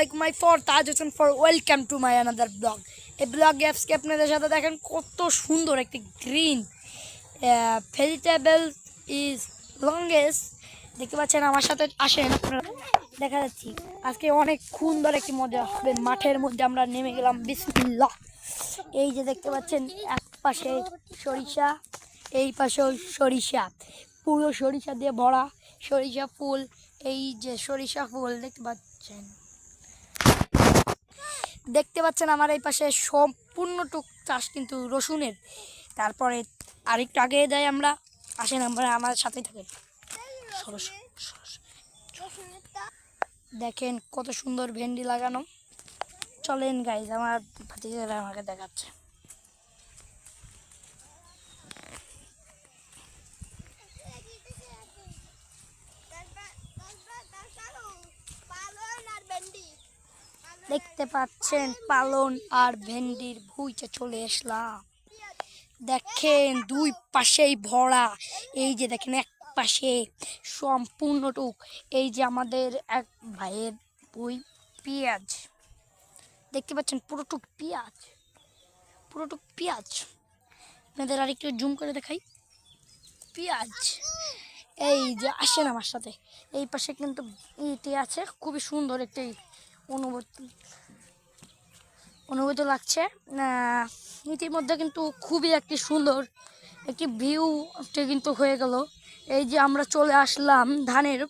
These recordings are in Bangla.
like my for Taj Hussain for welcome to my another blog. এই ব্লগ অ্যাপসকে আপনাদের সাথে দেখেন কত সুন্দর একটি গ্রিন ভেজিটেবল ইজ লংগেস্ট দেখতে পাচ্ছেন। আমার সাথে আসেন, আপনারা দেখা যাচ্ছি আজকে অনেক সুন্দর একটি মজা হবে। মাঠের মধ্যে আমরা নেমে গেলাম, বিসমিল্লাহ। এই যে দেখতে পাচ্ছেন এক পাশে সরিষা, এই পাশেও সরিষা, পুরো সরিষা দিয়ে ভরা সরিষা ফুল। এই যে সরিষা ফুল দেখতে পাচ্ছেন আমার এই পাশে সম্পূর্ণটুক চাষ কিন্তু রসুনের। তারপরে আরেকটু আগে যাই আমরা, আসেন আমরা আমার সাথেই থাকেন। দেখেন কত সুন্দর ভেন্ডি লাগানো। চলেন গাইজ, আমার ভাতিজারা আমাকে দেখাচ্ছে। দেখতে পাচ্ছেন পালন আর ভেন্ডির ভুঁইতে চলে আসলাম। দেখেন দুই পাশেই ভরা। এই যে দেখেন এক পাশে সম্পূর্ণটুক, এই যে আমাদের এক ভাইয়ের ভুঁই, পেঁয়াজ দেখতে পাচ্ছেন, পুরোটুক পেঁয়াজ, পুরোটুক পেঁয়াজ। আপনাদের আর একটু জুম করে দেখাই পেঁয়াজ। এই যে আসেন আমার সাথে, এই পাশে কিন্তু ইটি আছে, খুবই সুন্দর একটি অনুভূতি লাগছে। ইতিমধ্যে কিন্তু খুবই একটি সুন্দর একটি ভিউ কিন্তু হয়ে গেল। এই যে আমরা চলে আসলাম ধানের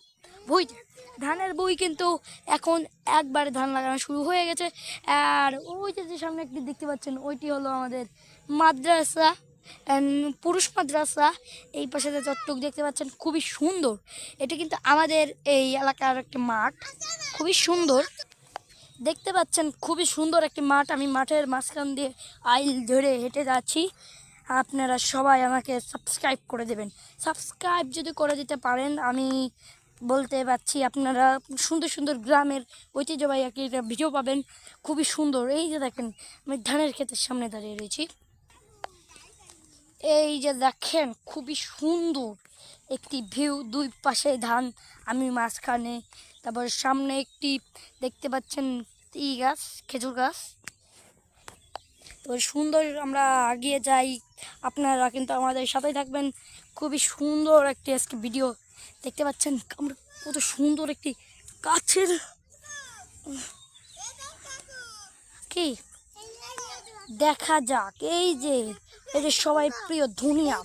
ভুঁইতে। ধানের ভুঁই কিন্তু এখন একবারে ধান লাগানো শুরু হয়ে গেছে। আর ওই যে সামনে একটি দেখতে পাচ্ছেন, ওইটি হলো আমাদের মাদ্রাসা, পুরুষ মাদ্রাসা। এই পাশে যে চট্টক দেখতে পাচ্ছেন খুবই সুন্দর। এটা কিন্তু আমাদের এই এলাকার একটি মাঠ, খুবই সুন্দর দেখতে পাচ্ছেন, খুবই সুন্দর একটি মাঠ। আমি মাঠের মাঝখান দিয়ে আইল ধরে হেঁটে যাচ্ছি। আপনারা সবাই আমাকে সাবস্ক্রাইব করে দেবেন। সাবস্ক্রাইব যদি করে দিতে পারেন, আমি বলতে পারছি আপনারা সুন্দর সুন্দর গ্রামের ঐতিহ্যবাহী একটি ভিডিও পাবেন, খুবই সুন্দর। এই যে দেখেন আমি ধানের ক্ষেতের সামনে দাঁড়িয়ে রয়েছি। এই যে দেখেন খুবই সুন্দর একটি ভিউ, দুই পাশে ধান, আমি মাঝখানে। তারপর সামনে একটি দেখতে পাচ্ছেন গাছ, খেজুর গাছ। তো সুন্দর, আমরা এগিয়ে যাই, আপনারা কিন্তু আমাদের সাথেই থাকবেন। খুবই সুন্দর একটি আজকে ভিডিও দেখতে পাচ্ছেন। আমরা কত সুন্দর একটি গাছের কি দেখা যাক। এই যে সবাই প্রিয় ধনিয়া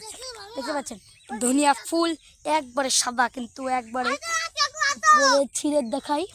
দেখতে পাচ্ছেন, ধনিয়া ফুল একবারে সাদা, কিন্তু একবারে ছিঁড়ে দেখাই।